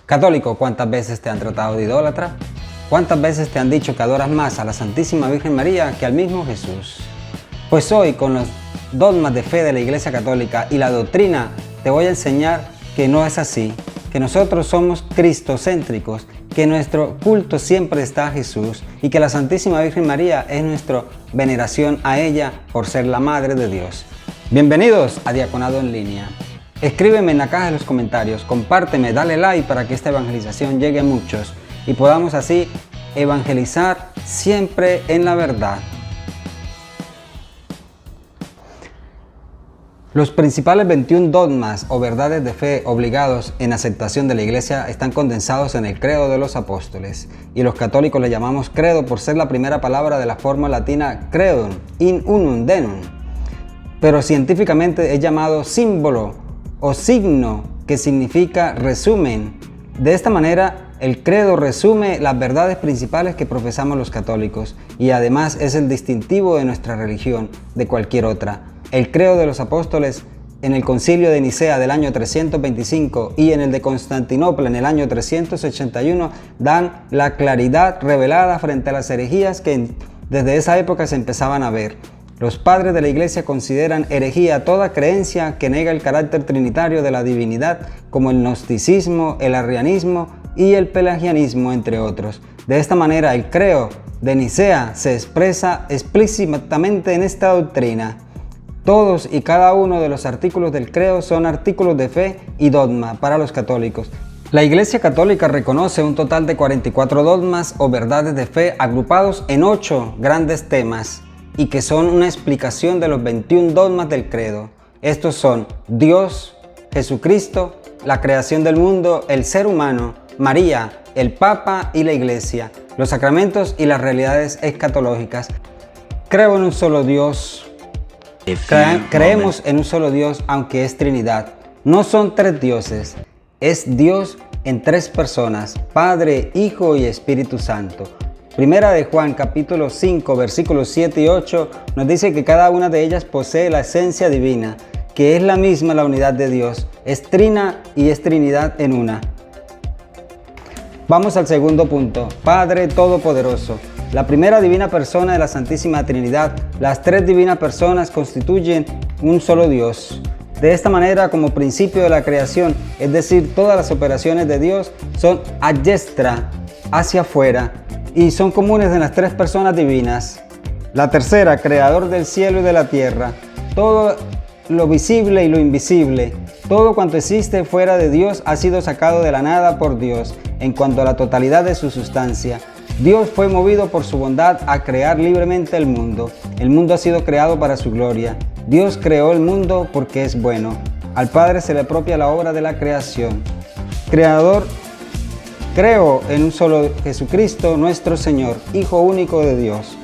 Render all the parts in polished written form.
Católico, ¿cuántas veces te han tratado de idólatra? ¿Cuántas veces te han dicho que adoras más a la Santísima Virgen María que al mismo Jesús? Pues hoy, con los dogmas de fe de la Iglesia Católica y la doctrina, te voy a enseñar que no es así, que nosotros somos cristocéntricos, que nuestro culto siempre está a Jesús y que la Santísima Virgen María es nuestra veneración a ella por ser la Madre de Dios. Bienvenidos a Diaconado en Línea. Escríbeme en la caja de los comentarios, compárteme, dale like para que esta evangelización llegue a muchos y podamos así evangelizar siempre en la verdad. Los principales 21 dogmas o verdades de fe obligados en aceptación de la Iglesia están condensados en el Credo de los Apóstoles, y los católicos le llamamos credo por ser la primera palabra de la forma latina credum, in unum denum, pero científicamente es llamado símbolo o signo, que significa resumen. De esta manera, el credo resume las verdades principales que profesamos los católicos y además es el distintivo de nuestra religión de cualquier otra. El credo de los apóstoles en el concilio de Nicea del año 325 y en el de Constantinopla en el año 381 dan la claridad revelada frente a las herejías que desde esa época se empezaban a ver. Los padres de la Iglesia consideran herejía toda creencia que nega el carácter trinitario de la divinidad, como el gnosticismo, el arrianismo y el pelagianismo, entre otros. De esta manera, el credo de Nicea se expresa explícitamente en esta doctrina. Todos y cada uno de los artículos del credo son artículos de fe y dogma para los católicos. La Iglesia Católica reconoce un total de 44 dogmas o verdades de fe agrupados en 8 grandes temas, y que son una explicación de los 21 dogmas del credo. Estos son Dios, Jesucristo, la creación del mundo, el ser humano, María, el Papa y la Iglesia, los sacramentos y las realidades escatológicas. Creo en un solo Dios. Creemos en un solo Dios, aunque es Trinidad. No son 3 dioses, es Dios en 3 personas, Padre, Hijo y Espíritu Santo. Primera de Juan, capítulo 5, versículos 7 y 8, nos dice que cada una de ellas posee la esencia divina, que es la misma la unidad de Dios, es trina y es Trinidad en una. Vamos al segundo punto, Padre Todopoderoso. La primera divina persona de la Santísima Trinidad, las 3 divinas personas constituyen un solo Dios. De esta manera, como principio de la creación, es decir, todas las operaciones de Dios son ad destra, hacia afuera, y son comunes en las 3 personas divinas. La tercera, creador del cielo y de la tierra, todo lo visible y lo invisible, todo cuanto existe fuera de Dios ha sido sacado de la nada por Dios, en cuanto a la totalidad de su sustancia. Dios fue movido por su bondad a crear libremente el mundo. El mundo ha sido creado para su gloria. Dios creó el mundo porque es bueno. Al Padre se le apropia la obra de la creación. Creador. Creo en un solo Jesucristo, nuestro Señor, Hijo único de Dios.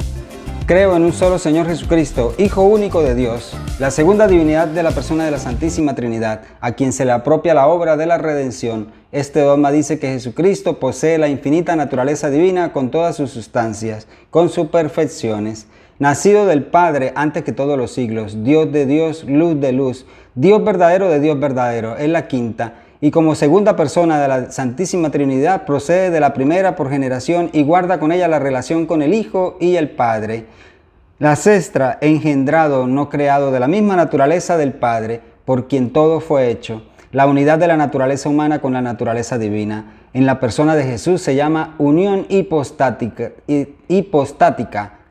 Creo en un solo Señor Jesucristo, Hijo único de Dios, la segunda divinidad de la persona de la Santísima Trinidad, a quien se le apropia la obra de la redención. Este dogma dice que Jesucristo posee la infinita naturaleza divina con todas sus sustancias, con sus perfecciones. Nacido del Padre antes que todos los siglos, Dios de Dios, luz de luz, Dios verdadero de Dios verdadero, es la quinta. Y como segunda persona de la Santísima Trinidad procede de la primera por generación y guarda con ella la relación con el Hijo y el Padre. La sexta, engendrado, no creado, de la misma naturaleza del Padre, por quien todo fue hecho. La unidad de la naturaleza humana con la naturaleza divina. En la persona de Jesús se llama unión hipostática.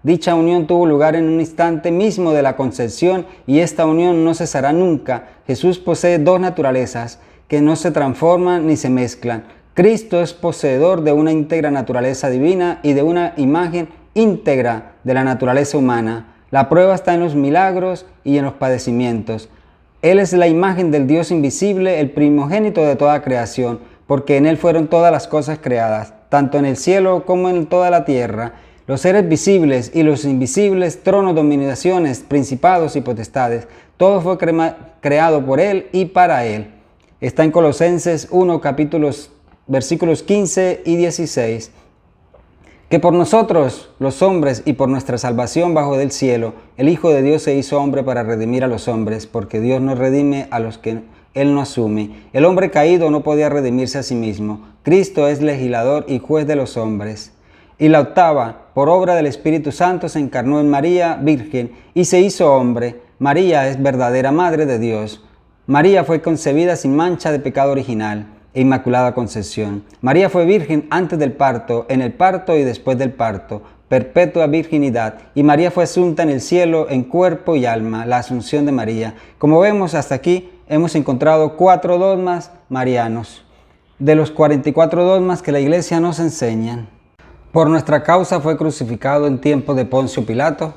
Dicha unión tuvo lugar en un instante mismo de la concepción y esta unión no cesará nunca. Jesús posee 2 naturalezas que no se transforman ni se mezclan. Cristo es poseedor de una íntegra naturaleza divina y de una imagen íntegra de la naturaleza humana. La prueba está en los milagros y en los padecimientos. Él es la imagen del Dios invisible, el primogénito de toda creación, porque en Él fueron todas las cosas creadas, tanto en el cielo como en toda la tierra. Los seres visibles y los invisibles, tronos, dominaciones, principados y potestades, todo fue creado por Él y para Él. Está en Colosenses 1, versículos 15 y 16. Que por nosotros, los hombres, y por nuestra salvación bajo del cielo, el Hijo de Dios se hizo hombre para redimir a los hombres, porque Dios no redime a los que Él no asume. El hombre caído no podía redimirse a sí mismo, Cristo es legislador y juez de los hombres. Y la octava, por obra del Espíritu Santo, se encarnó en María, virgen, y se hizo hombre. María es verdadera Madre de Dios. María fue concebida sin mancha de pecado original e inmaculada concepción. María fue virgen antes del parto, en el parto y después del parto, perpetua virginidad. Y María fue asunta en el cielo en cuerpo y alma, la asunción de María. Como vemos hasta aquí, hemos encontrado 4 dogmas marianos, de los 44 dogmas que la Iglesia nos enseña. Por nuestra causa fue crucificado en tiempo de Poncio Pilato.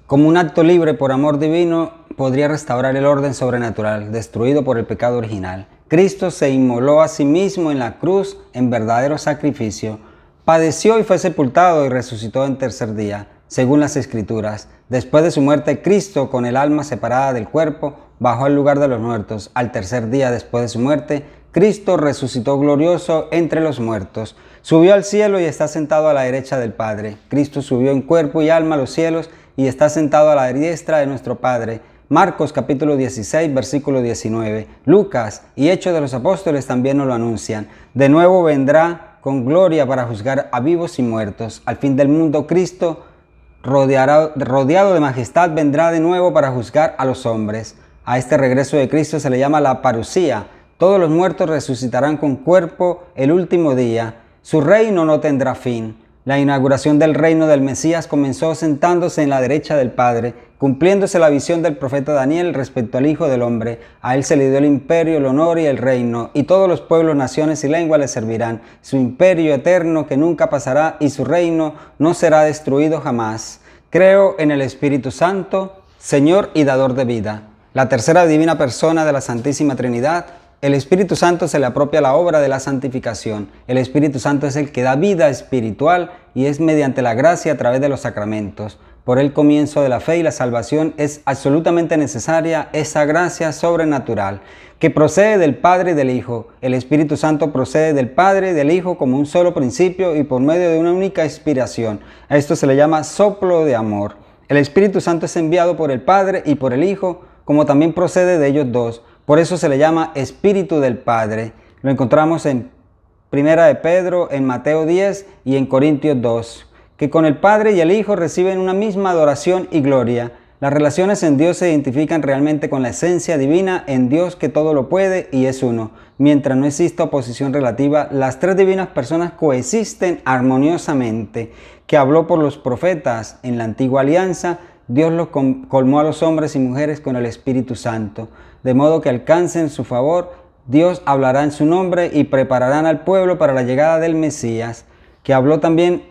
Como un acto libre por amor divino, podría restaurar el orden sobrenatural, destruido por el pecado original. Cristo se inmoló a sí mismo en la cruz en verdadero sacrificio. Padeció y fue sepultado y resucitó en tercer día, según las Escrituras. Después de su muerte, Cristo, con el alma separada del cuerpo, bajó al lugar de los muertos. Al tercer día después de su muerte, Cristo resucitó glorioso entre los muertos. Subió al cielo y está sentado a la derecha del Padre. Cristo subió en cuerpo y alma a los cielos y está sentado a la diestra de nuestro Padre. Marcos capítulo 16, versículo 19. Lucas y Hechos de los Apóstoles también nos lo anuncian. De nuevo vendrá con gloria para juzgar a vivos y muertos. Al fin del mundo, Cristo, rodeado de majestad, vendrá de nuevo para juzgar a los hombres. A este regreso de Cristo se le llama la parusía. Todos los muertos resucitarán con cuerpo el último día. Su reino no tendrá fin. La inauguración del reino del Mesías comenzó sentándose en la derecha del Padre, cumpliéndose la visión del profeta Daniel respecto al Hijo del Hombre. A él se le dio el imperio, el honor y el reino, y todos los pueblos, naciones y lenguas le servirán. Su imperio eterno que nunca pasará y su reino no será destruido jamás. Creo en el Espíritu Santo, Señor y dador de vida. La tercera divina persona de la Santísima Trinidad. El Espíritu Santo se le apropia la obra de la santificación. El Espíritu Santo es el que da vida espiritual y es mediante la gracia a través de los sacramentos. Por el comienzo de la fe y la salvación es absolutamente necesaria esa gracia sobrenatural que procede del Padre y del Hijo. El Espíritu Santo procede del Padre y del Hijo como un solo principio y por medio de una única inspiración. A esto se le llama soplo de amor. El Espíritu Santo es enviado por el Padre y por el Hijo, como también procede de ellos dos. Por eso se le llama Espíritu del Padre. Lo encontramos en 1 de Pedro, en Mateo 10 y en Corintios 2, que con el Padre y el Hijo reciben una misma adoración y gloria. Las relaciones en Dios se identifican realmente con la esencia divina en Dios que todo lo puede y es uno. Mientras no exista oposición relativa, las 3 divinas personas coexisten armoniosamente. Que habló por los profetas en la antigua alianza, Dios los colmó a los hombres y mujeres con el Espíritu Santo, de modo que alcancen su favor. Dios hablará en su nombre y prepararán al pueblo para la llegada del Mesías, que habló también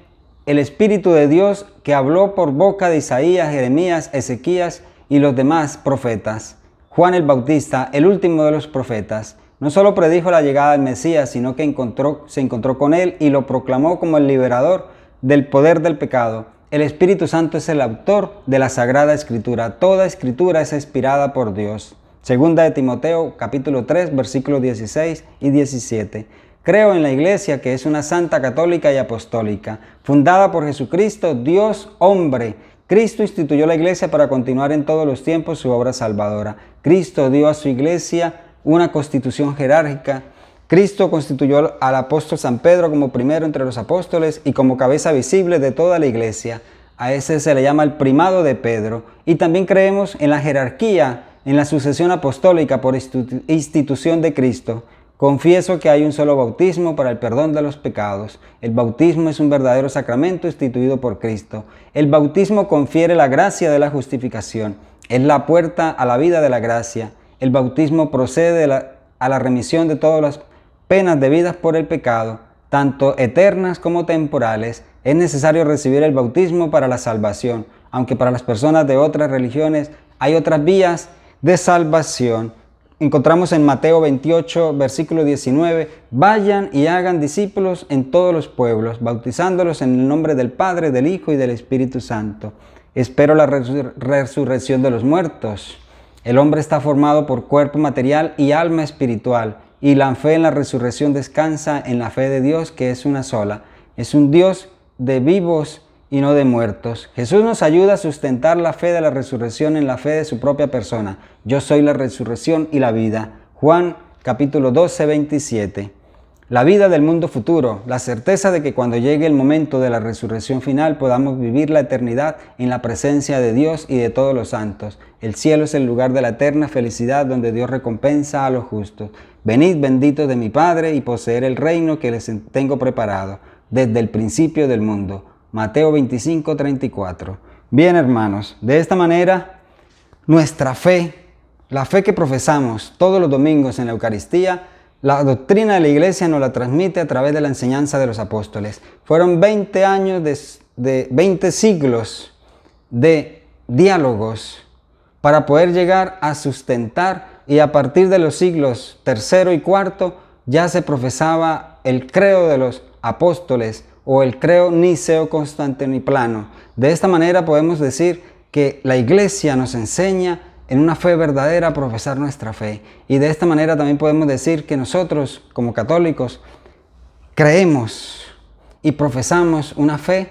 el Espíritu de Dios, que habló por boca de Isaías, Jeremías, Ezequías y los demás profetas. Juan el Bautista, el último de los profetas, no solo predijo la llegada del Mesías, sino que se encontró con él y lo proclamó como el liberador del poder del pecado. El Espíritu Santo es el autor de la Sagrada Escritura. Toda Escritura es inspirada por Dios. Segunda de Timoteo, capítulo 3, versículos 16 y 17. Creo en la Iglesia, que es una santa, católica y apostólica, fundada por Jesucristo, Dios hombre. Cristo instituyó la Iglesia para continuar en todos los tiempos su obra salvadora. Cristo dio a su Iglesia una constitución jerárquica. Cristo constituyó al apóstol San Pedro como primero entre los apóstoles y como cabeza visible de toda la Iglesia. A ese se le llama el primado de Pedro. Y también creemos en la jerarquía, en la sucesión apostólica por institución de Cristo. Confieso que hay un solo bautismo para el perdón de los pecados. El bautismo es un verdadero sacramento instituido por Cristo. El bautismo confiere la gracia de la justificación. Es la puerta a la vida de la gracia. El bautismo procede a la remisión de todas las penas debidas por el pecado, tanto eternas como temporales. Es necesario recibir el bautismo para la salvación, aunque para las personas de otras religiones hay otras vías de salvación. Encontramos en Mateo 28, versículo 19, vayan y hagan discípulos en todos los pueblos, bautizándolos en el nombre del Padre, del Hijo y del Espíritu Santo. Espero la resurrección de los muertos. El hombre está formado por cuerpo material y alma espiritual, y la fe en la resurrección descansa en la fe de Dios, que es una sola. Es un Dios de vivos y no de muertos. Jesús nos ayuda a sustentar la fe de la resurrección en la fe de su propia persona. Yo soy la resurrección y la vida. Juan capítulo 12, 27. la vida del mundo futuro, la certeza de que cuando llegue el momento de la resurrección final podamos vivir la eternidad en la presencia de Dios y de todos los santos. El cielo es el lugar de la eterna felicidad donde Dios recompensa a los justos. Venid benditos de mi Padre y poseer el reino que les tengo preparado desde el principio del mundo. Mateo 25:34. Bien, hermanos, de esta manera nuestra fe, la fe que profesamos todos los domingos en la Eucaristía, la doctrina de la Iglesia nos la transmite a través de la enseñanza de los apóstoles. Fueron 20 años de 20 siglos de diálogos para poder llegar a sustentar, y a partir de los siglos tercero y cuarto ya se profesaba el credo de los apóstoles o el credo niceo-constantinopolitano. De esta manera podemos decir que la Iglesia nos enseña en una fe verdadera a profesar nuestra fe. Y de esta manera también podemos decir que nosotros, como católicos, creemos y profesamos una fe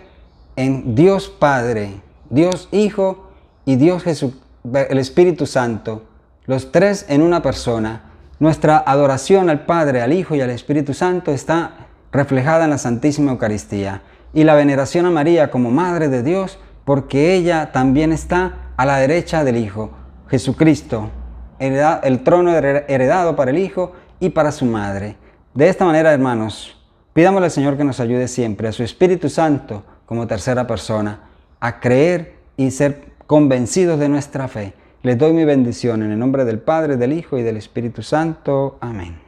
en Dios Padre, Dios Hijo y Dios Jesús, el Espíritu Santo, los tres en una persona. Nuestra adoración al Padre, al Hijo y al Espíritu Santo está reflejada en la Santísima Eucaristía. Y la veneración a María como Madre de Dios, porque ella también está a la derecha del Hijo. Jesucristo, el trono heredado para el Hijo y para su Madre. De esta manera, hermanos, pidámosle al Señor que nos ayude siempre, a su Espíritu Santo como tercera persona, a creer y ser convencidos de nuestra fe. Les doy mi bendición en el nombre del Padre, del Hijo y del Espíritu Santo. Amén.